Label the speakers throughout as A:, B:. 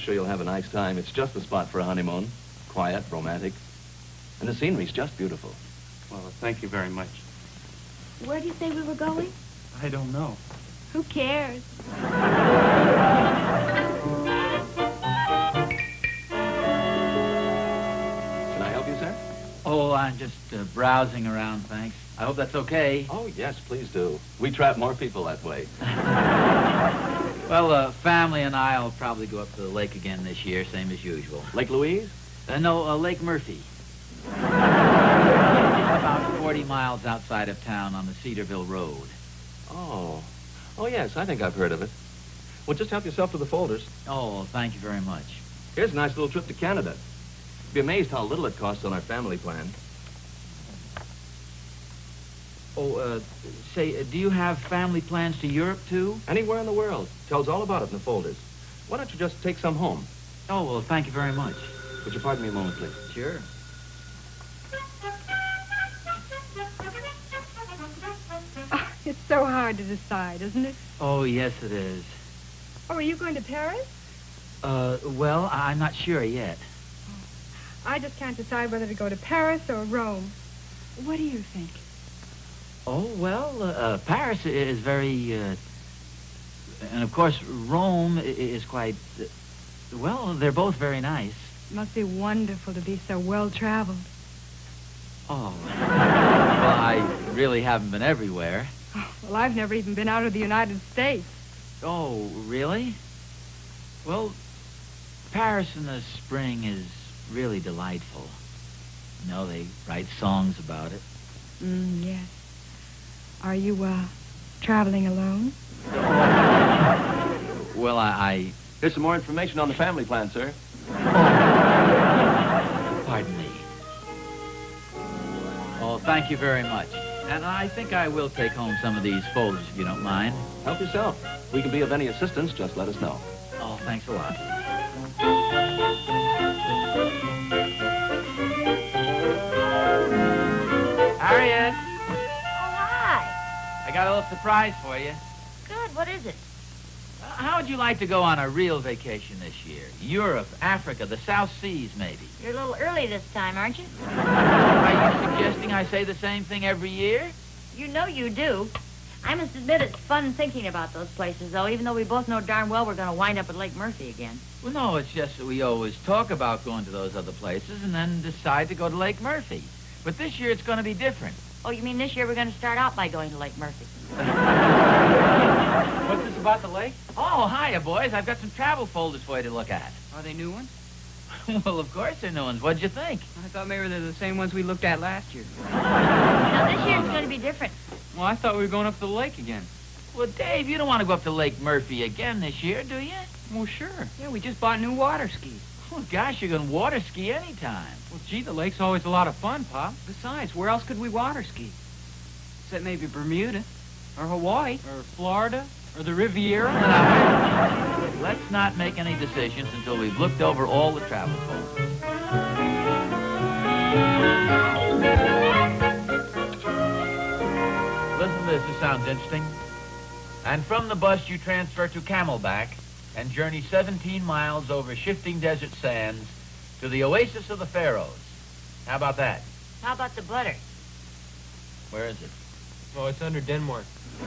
A: sure you'll have a nice time. It's just the spot for a honeymoon. Quiet, romantic. And the scenery's just beautiful.
B: Well, thank you very much.
C: Where do you say we were going?
B: I don't know.
C: Who cares?
A: Can I help you, sir?
D: Oh, I'm just browsing around, thanks. I hope that's okay.
A: Oh, yes, please do. We trap more people that way.
D: Well, family and I'll probably go up to the lake again this year, same as usual.
A: Lake Louise?
D: No, Lake Murphy. About 40 miles outside of town on the Cedarville Road.
A: Oh. Oh, yes, I think I've heard of it. Well, just help yourself to the folders.
D: Oh, thank you very much.
A: Here's a nice little trip to Canada. You'd be amazed how little it costs on our family plan.
D: Oh, say, do you have family plans to Europe, too?
A: Anywhere in the world. Tells all about it in the folders. Why don't you just take some home?
D: Oh, well, thank you very much.
A: Would you pardon me a moment, please?
D: Sure.
E: Oh, it's so hard to decide, isn't it?
D: Oh, yes, it is.
E: Oh, are you going to Paris?
D: Well, I'm not sure yet.
E: I just can't decide whether to go to Paris or Rome. What do you think?
D: Oh, well, Paris is very, and of course, Rome is quite, well, they're both very nice.
E: It must be wonderful to be so well-traveled.
D: Oh, well, I really haven't been everywhere.
E: Oh, well, I've never even been out of the United States.
D: Oh, really? Well, Paris in the spring is really delightful. You know, they write songs about it.
E: Yes. Are you, traveling alone?
D: Well, I...
A: Here's some more information on the family plan, sir.
D: Oh. Pardon me. Oh, thank you very much. And I think I will take home some of these folders, if you don't mind.
A: Help yourself. If we can be of any assistance, just let us know.
D: Oh, thanks a lot. Harriet!
C: Oh, hi.
D: I got a little surprise for you.
C: Good. What is it?
D: How would you like to go on a real vacation this year? Europe, Africa, the South Seas, maybe.
C: You're a little early this time, aren't you?
D: Are you suggesting I say the same thing every year?
C: You know you do. I must admit it's fun thinking about those places, though, even though we both know darn well we're going to wind up at Lake Murphy again.
D: Well, no, it's just that we always talk about going to those other places and then decide to go to Lake Murphy. But this year it's going to be different.
C: Oh, you mean this year we're going to start out by going to Lake Murphy?
B: What's this about the lake?
D: Oh, hiya, boys. I've got some travel folders for you to look at.
B: Are they new ones?
D: Well, of course they're new ones. What'd you think?
B: I thought maybe they're the same ones we looked at last year.
C: Now, this year it's going to be different.
B: Well, I thought we were going up to the lake again.
D: Well, Dave, you don't want to go up to Lake Murphy again this year, do you?
B: Well, sure. Yeah, we just bought new water skis.
D: Well, gosh, you can water ski anytime.
B: Well, gee, the lake's always a lot of fun, Pop. Besides, where else could we water ski? Except maybe Bermuda, or Hawaii, or Florida, or the Riviera.
D: Now, let's not make any decisions until we've looked over all the travel folders. Listen to this. This sounds interesting. And from the bus you transfer to Camelback and journey 17 miles over shifting desert sands to the oasis of the Pharaohs. How about that?
C: How about the butter?
D: Where is it?
B: Oh, it's under Denmark. Hey,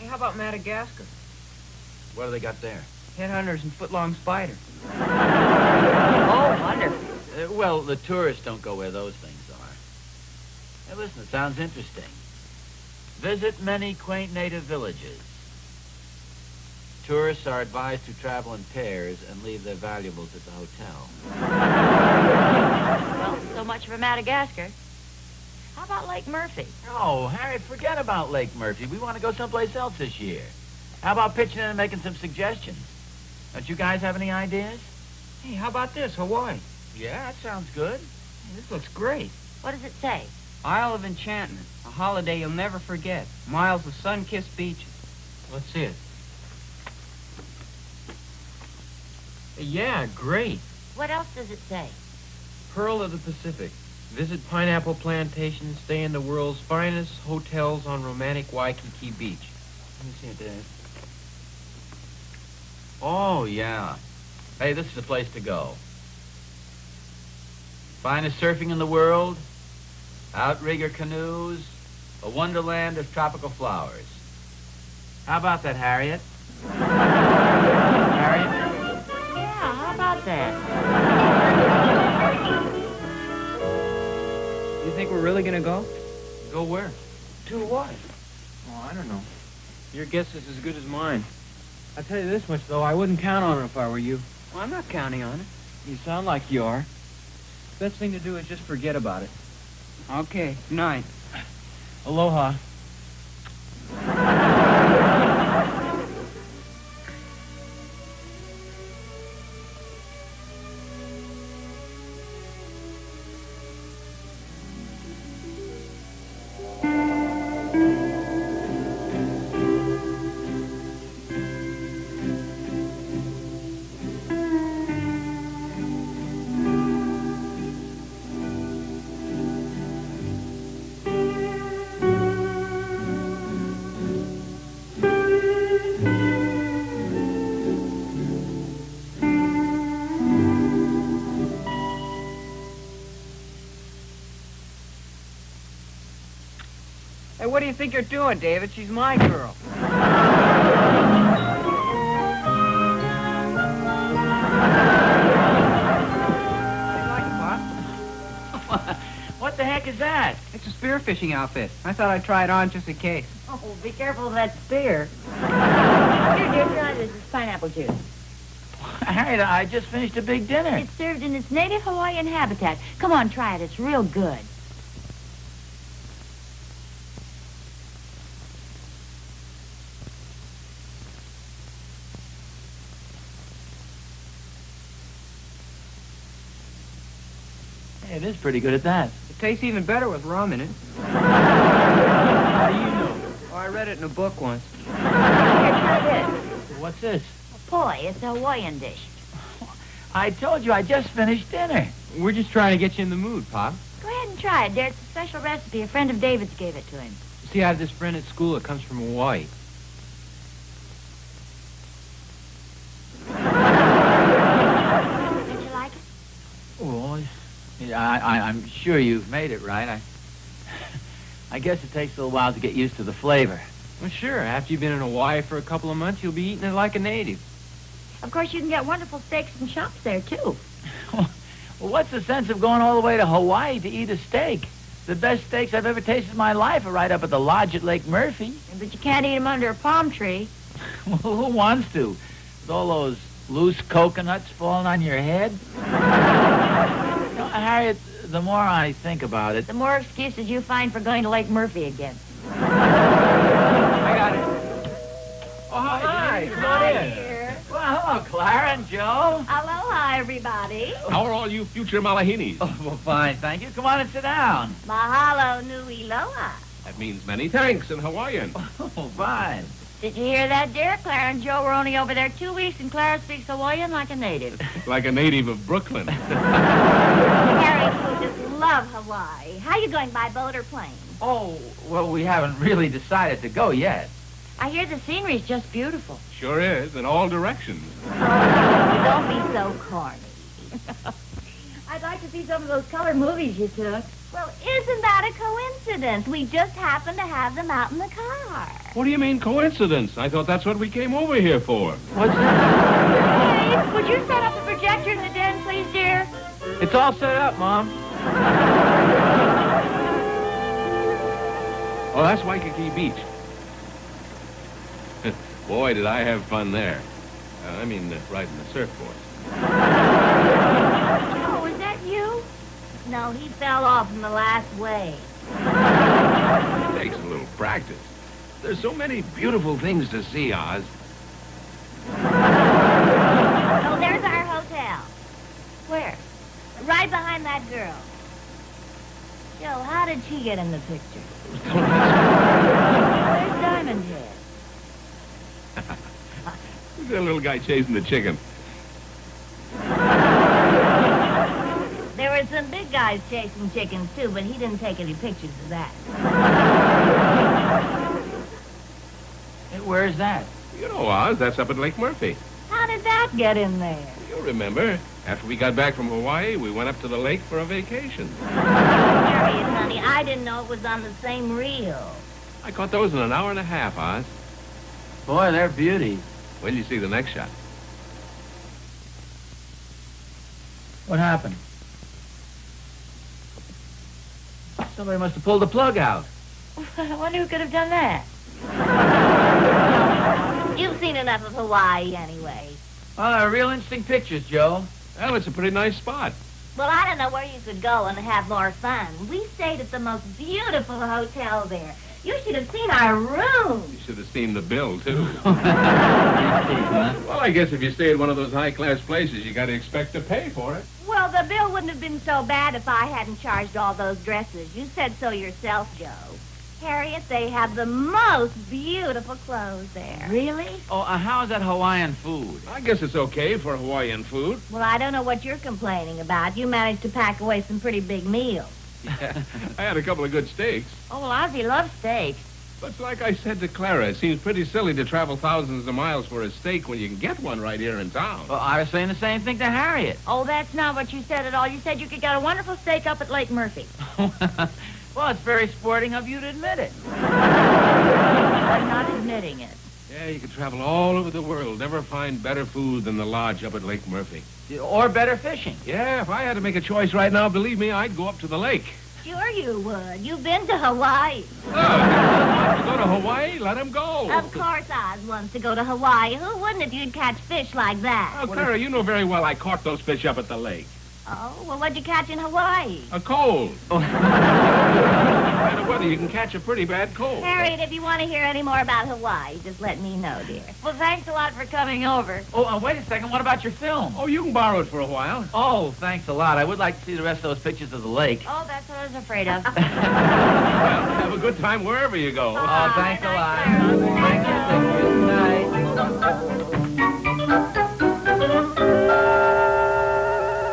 B: how about Madagascar?
D: What do they got there?
B: Headhunters and foot-long spiders.
C: Oh, wonderful.
D: Well, the tourists don't go where those things are. Hey, listen, it sounds interesting. Visit many quaint native villages. Tourists are advised to travel in pairs and leave their valuables at the hotel.
C: Well, so much for Madagascar. How about Lake Murphy?
D: Oh, Harriet, forget about Lake Murphy. We want to go someplace else this year. How about pitching in and making some suggestions? Don't you guys have any ideas?
B: Hey, how about this, Hawaii?
D: Yeah, that sounds good.
B: Hey, this looks great.
C: What does it say?
B: Isle of Enchantment, a holiday you'll never forget. Miles of sun-kissed beaches. Let's see it. Yeah, great.
C: What else does it say?
B: Pearl of the Pacific. Visit pineapple plantations, stay in the world's finest hotels on romantic Waikiki Beach. Let me see it, Dad.
D: Oh, yeah. Hey, this is the place to go. Finest surfing in the world, outrigger canoes, a wonderland of tropical flowers. How about that, Harriet? Harriet?
C: Yeah, how about that?
B: You think we're really gonna go?
D: Go where?
B: To what? Oh, I don't know. Your guess is as good as mine. I'll tell you this much, though. I wouldn't count on it if I were you. Well, I'm not counting on it. You sound like you are. Best thing to do is just forget about it. Okay. Good night. Aloha. Hey, what do you think you're doing, David? She's my girl. You like it, Pop?
D: What the heck is that?
B: It's a spearfishing outfit. I thought I'd try it on just in case.
C: Oh, be careful of that spear. Here, dear, try this. It's pineapple juice.
D: Harriet, I just finished a big dinner.
C: It's served in its native Hawaiian habitat. Come on, try it. It's real good.
D: It is pretty good at that.
B: It tastes even better with rum in it. How do you know? Oh, I read it in a book once.
C: Here, try this.
D: What's this?
C: Poi. It's a Hawaiian dish.
D: I told you I just finished dinner.
B: We're just trying to get you in the mood, Pop.
C: Go ahead and try it, dear. It's a special recipe. A friend of David's gave it to him.
B: You see, I have this friend at school that comes from Hawaii.
C: Did you like it?
D: Oh, yeah, I'm sure you've made it right. I guess it takes a little while to get used to the flavor.
B: Well, sure. After you've been in Hawaii for a couple of months, you'll be eating it like a native.
C: Of course, you can get wonderful steaks and chops there, too.
D: Well, what's the sense of going all the way to Hawaii to eat a steak? The best steaks I've ever tasted in my life are right up at the lodge at Lake Murphy.
C: But you can't eat them under a palm tree.
D: Well, who wants to? With all those loose coconuts falling on your head? You know, Harriet, the more I think about it...
C: The more excuses you find for going to Lake Murphy again.
B: I got it. Oh, hi. Come on in.
C: Dear.
D: Well, hello, Clara and Joe.
C: Aloha, everybody.
F: How are all you future Malahinis?
D: Oh, well, fine, thank you. Come on and sit down.
C: Mahalo nui loa.
F: That means many thanks in Hawaiian.
D: Oh, fine.
C: Did you hear that, dear? Clara and Joe were only over there 2 weeks, and Clara speaks Hawaiian like a native.
F: Like a native of Brooklyn.
C: Harry, who just love Hawaii. How you going, by boat or plane?
D: Oh, well, we haven't really decided to go yet.
C: I hear the scenery's just beautiful.
F: Sure is, in all directions.
C: Oh, don't be so corny. I'd like to see some of those colored movies you took. Well, isn't that a coincidence? We just happened to have them out in the car.
F: What do you mean coincidence? I thought that's what we came over here for.
D: What's that?
C: Hey, would you set up the projector in the den, please, dear?
B: It's all set up, Mom.
F: Oh, that's Waikiki Beach. Boy, did I have fun there. I mean, riding the surfboard.
C: Oh, was that you? No, he fell off in the last wave.
F: It takes a little practice. There's so many beautiful things to see, Oz.
C: Oh, there's our hotel. Where? Right behind that girl. Joe, how did she get in the picture? There's Diamond Head.
F: Look at that little guy chasing the chicken.
C: There were some big guys chasing chickens, too, but he didn't take any pictures of that.
D: Hey, where's that?
F: You know, Oz, that's up at Lake Murphy.
C: How How did that get in there?
F: You remember, after we got back from Hawaii, we went up to the lake for a vacation.
C: Harriet, honey, I didn't know it was on the same reel.
F: I caught those in an hour and a half, Oz.
D: Boy, they're beauties.
F: Wait till you see the next shot.
D: What happened? Somebody must have pulled the plug out.
C: I wonder who could have done that. You've seen enough of Hawaii anyway.
D: Well, they're real interesting pictures, Joe.
F: Well, it's a pretty nice spot.
C: Well, I don't know where you could go and have more fun. We stayed at the most beautiful hotel there. You should have seen our room.
F: You should have seen the bill, too.
D: Huh?
F: Well, I guess if you stay at one of those high-class places, you got to expect to pay for it.
C: Well, the bill wouldn't have been so bad if I hadn't charged all those dresses. You said so yourself, Joe. Harriet, they have the most beautiful clothes there. Really?
D: Oh, how's that Hawaiian food?
F: I guess it's okay for Hawaiian food.
C: Well, I don't know what you're complaining about. You managed to pack away some pretty big meals.
F: I had a couple of good steaks.
C: Oh, well, Ozzie loves steaks.
F: But like I said to Clara, it seems pretty silly to travel thousands of miles for a steak when you can get one right here in town.
D: Well, I was saying the same thing to Harriet.
C: Oh, that's not what you said at all. You said you could get a wonderful steak up at Lake Murphy.
D: Well, it's very sporting of you to admit it.
C: I'm not admitting it.
F: Yeah, you could travel all over the world, never find better food than the lodge up at Lake Murphy.
D: Or better fishing.
F: Yeah, if I had to make a choice right now, believe me, I'd go up to the lake.
C: Sure you would. You've been to Hawaii.
F: Oh, want to go to Hawaii? Let him go.
C: Of course Oz wants to go to Hawaii. Who wouldn't if you'd catch fish like that?
F: Oh, Clara, you know very well I caught those fish up at the lake.
C: Oh, well, what'd you catch in Hawaii?
F: A cold. No matter whether you can catch a pretty bad cold.
C: Harriet, if you want to hear any more about Hawaii, just let me know, dear. Well, thanks a lot for coming over.
D: Oh, wait a second. What about your film?
F: Oh, you can borrow it for a while.
D: Oh, thanks a lot. I would like to see the rest of those pictures of the lake.
C: Oh, that's what I was afraid of.
F: Well, have a good time wherever you go.
D: Oh, thanks a lot. Thanks for the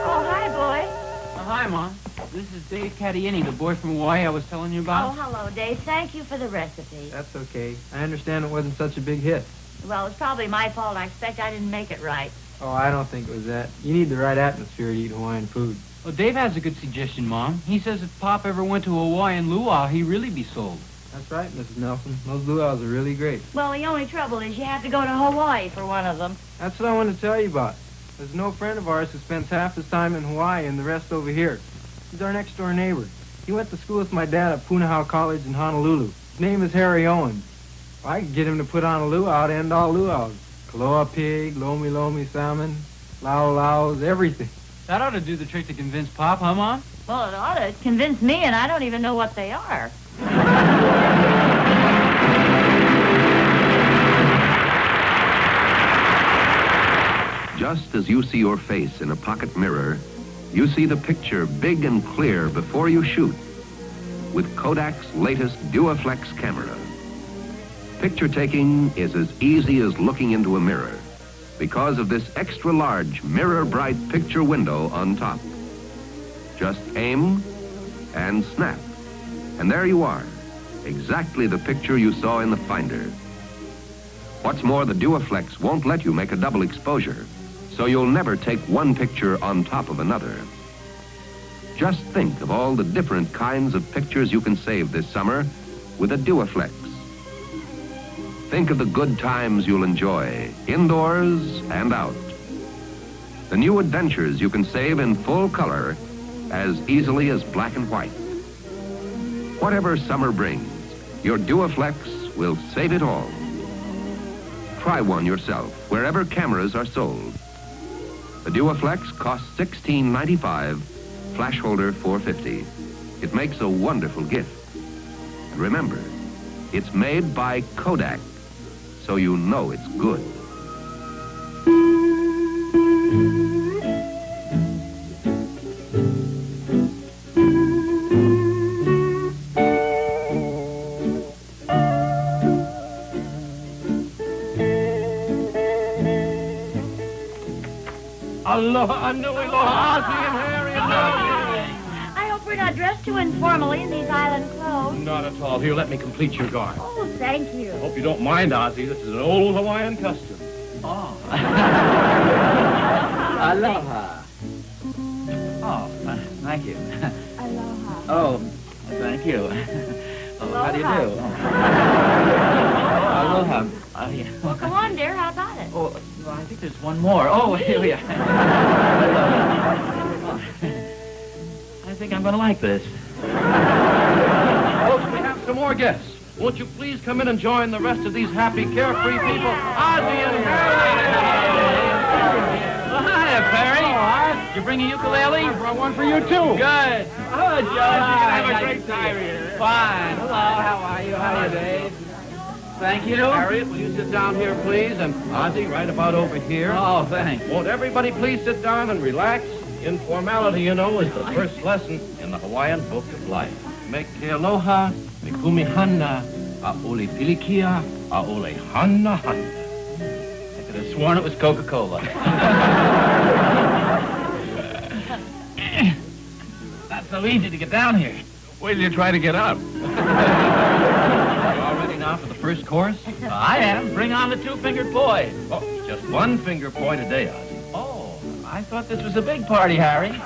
C: Oh, hi, boy.
B: Hi, Mom. This is Dave Cattiani, the boy from Hawaii I was telling you
C: Oh,
B: about.
C: hello, Dave. Thank you for the recipe.
B: That's okay. I understand it wasn't such a big hit.
C: Well, it's probably my fault. I expect I didn't make it right.
B: Oh, I don't think it was that. You need the right atmosphere to eat Hawaiian food. Well, Dave has a good suggestion, Mom. He says if Pop ever went to Hawaii and Luau, he'd really be sold. That's right, Mrs. Nelson. Those luau's are really great.
C: Well, the only trouble is you have to go to Hawaii for one of them.
B: That's what I want to tell you about. There's no friend of ours who spends half his time in Hawaii and the rest over here. He's our next-door neighbor. He went to school with my dad at Punahou College in Honolulu. His name is Harry Owens. Well, I could get him to put on a luau to end all luau's. Kaloa pig, lomi lomi salmon, lau laus, everything. That ought to do the trick to convince Pop, huh, Mom?
C: Well, it ought to convince me, and I don't even know what they are.
G: Just as you see your face in a pocket mirror, you see the picture big and clear before you shoot with Kodak's latest Duoflex camera. Picture taking is as easy as looking into a mirror because of this extra-large mirror-bright picture window on top. Just aim and snap, and there you are, exactly the picture you saw in the Finder. What's more, the Duoflex won't let you make a double exposure, so you'll never take one picture on top of another. Just think of all the different kinds of pictures you can save this summer with a Duoflex. Think of the good times you'll enjoy, indoors and out. The new adventures you can save in full color as easily as black and white. Whatever summer brings, your Duoflex will save it all. Try one yourself wherever cameras are sold. The Duoflex costs $16.95, flash holder $4.50. It makes a wonderful gift. And remember, it's made by Kodak, so you know it's good.
F: Aloha, Nui, aloha, Ozzie and Harriet Nelson.
C: I hope we're not dressed too informally in these island clothes.
F: Not at all. Here, let me complete your garb.
C: Oh, thank you.
F: Hope you don't mind, Ozzie. This is an old Hawaiian custom.
D: Oh. Aloha. Oh, thank you.
C: Aloha.
D: Oh, thank you. Oh, how do you do? Aloha. Yeah.
C: Well, come on, dear. How about it?
D: Oh, well, I think there's one more. Oh, here we are. I think I'm going to like this.
A: Folks, we have some more guests. Won't you please come in and join the rest of these happy, carefree people? Ozzie and Harriet!
D: Well, hiya, Perry. Did you bring a ukulele? I brought one for you, too. Good. Oh, Joe, you're going to have a great time here. Fine. Hello, how are you? How are you, Dave? Thank you.
A: Harriet, will you sit down here, please? And Ozzie, right about over here.
D: Oh, thanks.
A: Won't everybody please sit down and relax? Informality, you know, is the first lesson in the Hawaiian Book of Life. Me ke aloha, me kumihana, a ole pilikia, a ole hana hana.
D: I could have sworn it was Coca-Cola. Not so easy to get down here.
F: Wait till you try to get up.
A: You all ready now for the first course?
D: I am. Bring on the two-fingered poi.
A: Oh, just one finger poi today, Ozzie.
D: Oh, I thought this was a big party, Harry.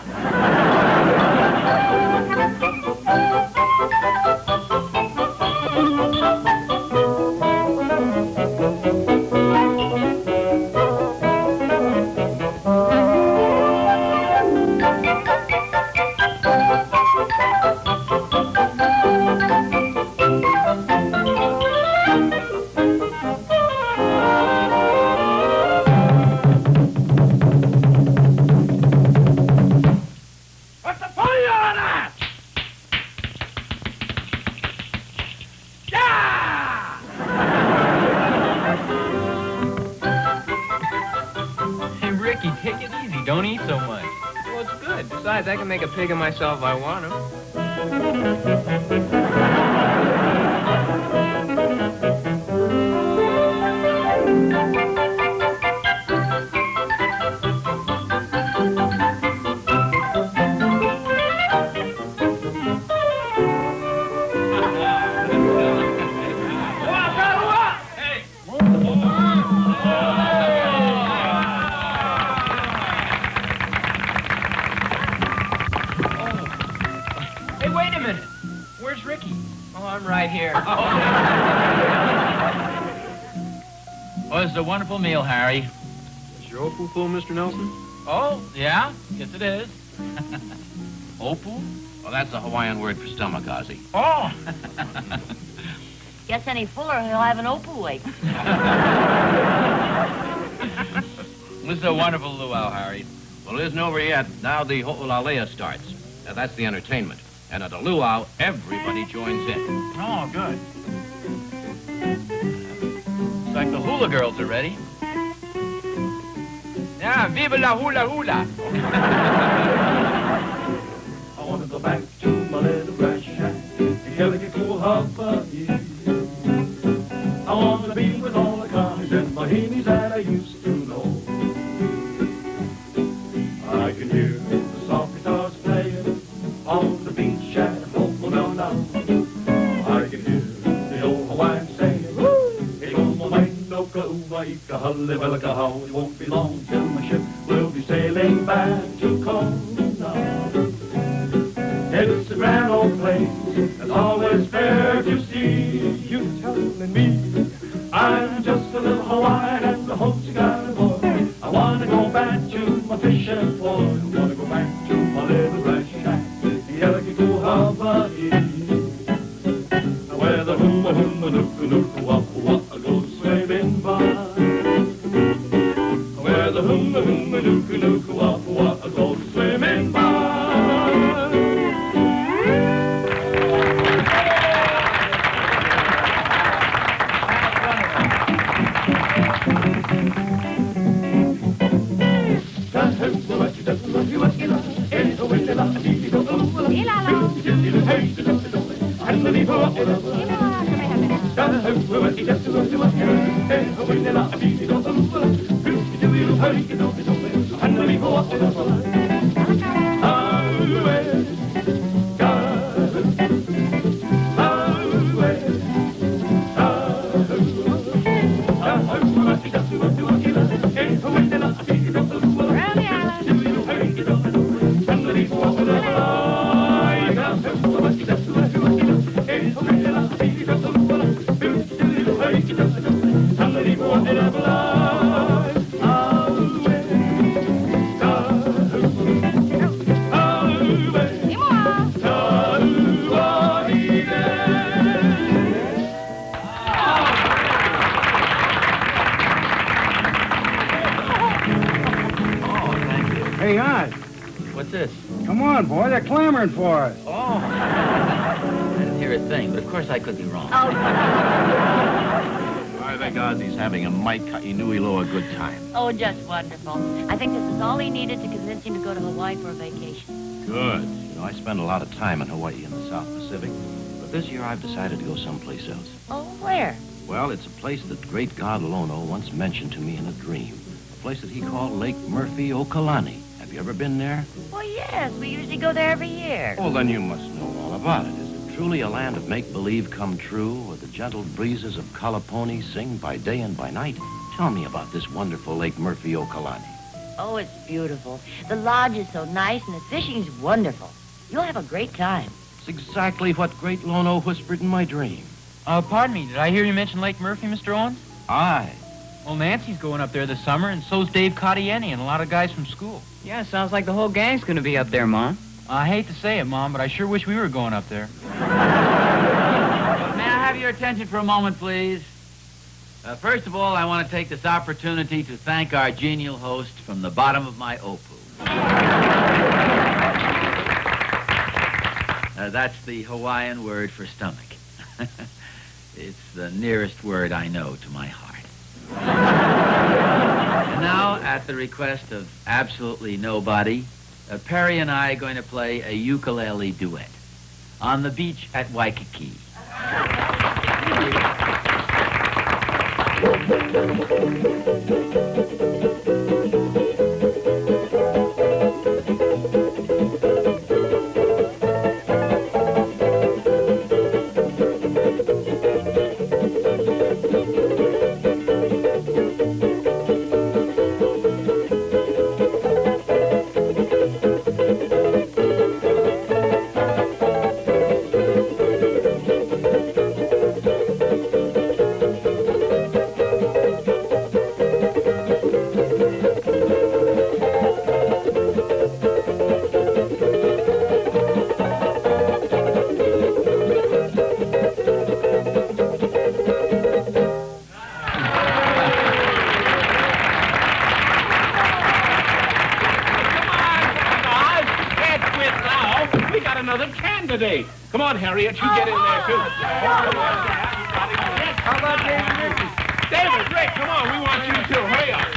B: Take it easy. Don't eat so much. Well, it's good. Besides, I can make a pig of myself if I want to.
D: Oh, it's a wonderful meal, Harry.
B: Is your opu full, Mr. Nelson?
D: Oh, yeah? Yes, it is.
A: Opu? Well, that's a Hawaiian word for stomach, Ozzie.
D: Oh!
C: Gets any fuller, he'll have an opu wake.
D: This is a wonderful luau, Harry.
A: Well, it isn't over yet. Now the ho'olalea starts. Now, that's the entertainment. And at a luau, everybody joins in.
D: Oh, good. Looks like the hula girls are ready. Yeah, viva la hula hula.
H: I want to go back to my little grass shack, the Kelikikua Hawaii. I want to be with all the connies and mahinis that I used to know. I can hear the soft guitars playing on the beach at Hopo down down. I can hear the old Hawaiian saying, "Hey, como maino ka uwa ika hale velaka how it won't be long till my ship will be sailing back to Kona." It's a grand old place that's always fair to see. You telling me I'm just a little Hawaiian and the homesick island boy. I want to go back to my fishing floor. I want to go back to my little grass shack, the Kelikikua Hawaii, where the huma huma nuku nuku wapa wapa goes swimming by. Where the huma huma nuku nuku wapa wapa goes swimming by.
I: Come on, boy. They're clamoring for us.
D: Oh. I didn't hear a thing, but of course I could be wrong.
C: Oh,
A: I think Ozzie's having a Mike Ka'inuiloa a good time.
C: oh, just wonderful. I think this is all he needed to convince him to go to Hawaii for a vacation.
A: Good. You know, I spend a lot of time in Hawaii in the South Pacific, but this year I've decided to go someplace else.
C: Oh, where?
A: Well, it's a place that great god Lono once mentioned to me in a dream. A place that he called Lake Murphy-Okalani. Have you ever been there?
C: Well, yes. We usually go there every year.
A: Well, then you must know all about it. Is it truly a land of make-believe come true, where the gentle breezes of Kalaponi sing by day and by night? Tell me about this wonderful Lake Murphy-Okalani.
C: Oh, it's beautiful. The lodge is so nice, and the fishing's wonderful. You'll have a great time.
A: It's exactly what great Lono whispered in my dream.
B: Pardon me, did I hear you mention Lake Murphy, Mr. Owens?
A: Aye.
B: Well, Nancy's going up there this summer, and so's Dave Cottieni and a lot of guys from school.
J: Yeah, sounds like the whole gang's gonna be up there, Mom.
B: I hate to say it, Mom, but I sure wish we were going up there.
D: May I have your attention for a moment, please? First of all, I want to take this opportunity to thank our genial host from the bottom of my opu. That's the Hawaiian word for stomach. It's the nearest word I know to my heart. And now, at the request of absolutely nobody, Perry and I are going to play a ukulele duet on the beach at Waikiki.
F: Come on, Harriet, you get in there, too.
I: How about David?
F: David, Rick, come on, we want you, too. Hurry up.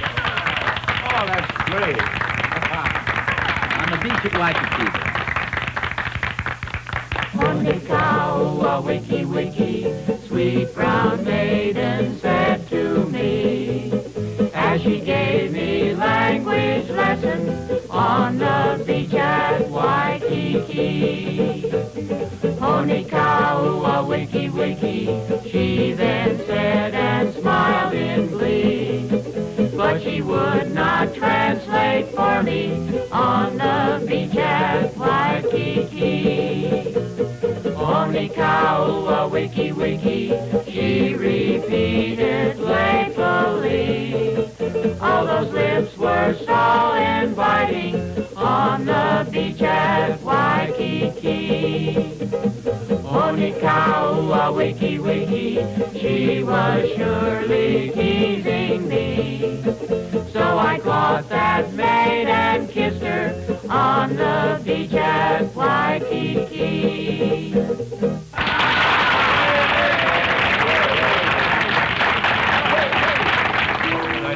I: Oh, that's great.
D: On the beach at Waikiki.
H: Honikaua, wiki, wiki, sweet brown maiden said to me, as she gave me language lessons on the beach at Waikiki. Honikaua, wiki, wiki, she then said and smiled in glee, but she would not translate for me on the beach at Waikiki. Honikaua, wiki, wiki, she repeated playfully. All those lips were so inviting on the beach at Waikiki. Honikaua, wiki, wiki, she was surely teasing me. So I caught that maid and kissed her on the beach at Waikiki.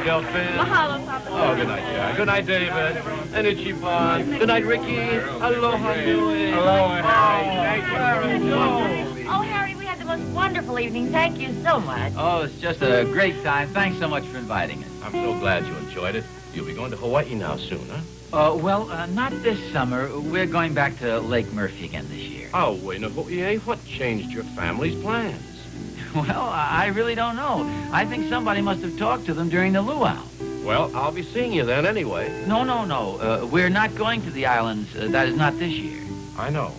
A: Delphine.
E: Mahalo, Papa.
A: Oh, good night, yeah. Good night, David. And Ichiban. Good night, Ricky. Aloha, Nui.
F: Aloha, Harry. Thank you.
C: Oh, Harry, we had the most wonderful evening. Thank you so much.
D: Oh, it's just a great time. Thanks so much for inviting us.
A: I'm so glad you enjoyed it. You'll be going to Hawaii now soon, huh?
D: Not this summer. We're going back to Lake Murphy again this year.
A: Oh, wait, Naho'ie, what changed your family's plans?
D: Well, I really don't know. I think somebody must have talked to them during the luau.
A: Well, I'll be seeing you then anyway.
D: No. We're not going to the islands. That is not this year.
A: I know.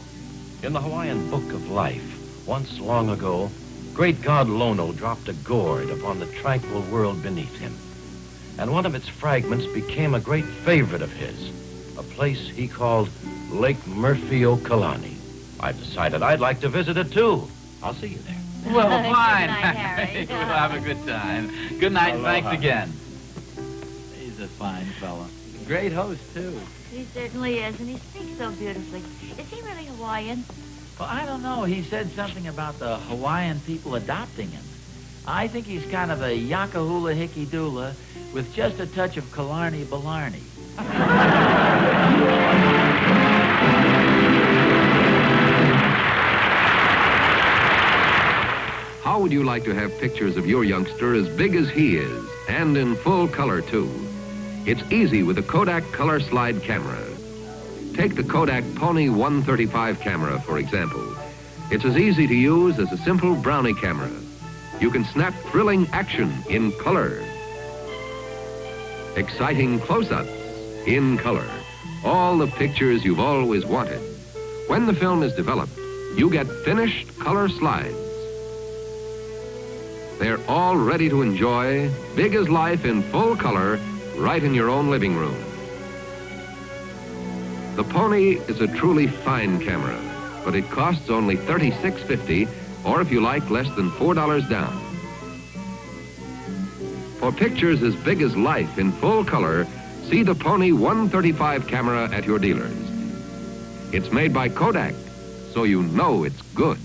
A: In the Hawaiian Book of Life, once long ago, great god Lono dropped a gourd upon the tranquil world beneath him. And one of its fragments became a great favorite of his, a place he called Lake Murphy-Okalani. I've decided I'd like to visit it, too. I'll see you there.
D: Well, fine.
C: Good night, Harry.
D: We'll have a good time. Good night, and
A: Aloha.
D: thanks again. He's a fine fella. Great host, too.
C: He certainly is, and he speaks so beautifully. Is he really Hawaiian?
D: Well, I don't know. He said something about the Hawaiian people adopting him. I think he's kind of a yakahula hickey doula with just a touch of Killarney Blarney.
G: How would you like to have pictures of your youngster as big as he is, and in full color, too? It's easy with the Kodak Color Slide camera. Take the Kodak Pony 135 camera, for example. It's as easy to use as a simple brownie camera. You can snap thrilling action in color. Exciting close-ups in color. All the pictures you've always wanted. When the film is developed, you get finished color slides. They're all ready to enjoy, big as life in full color, right in your own living room. The Pony is a truly fine camera, but it costs only $36.50, or if you like, less than $4 down. For pictures as big as life in full color, see the Pony 135 camera at your dealers. It's made by Kodak, so you know it's good.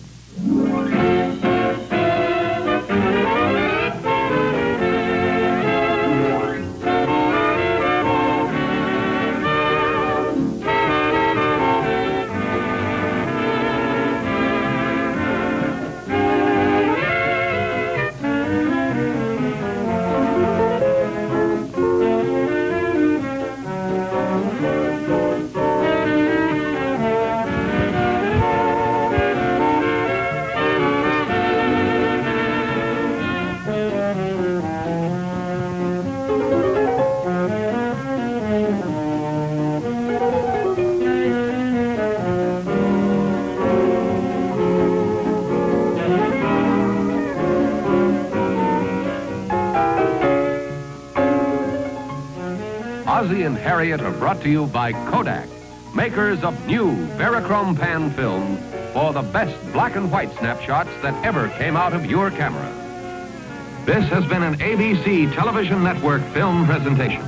G: Ozzie and Harriet are brought to you by Kodak, makers of new Verichrome pan film for the best black and white snapshots that ever came out of your camera. This has been an ABC Television Network film presentation.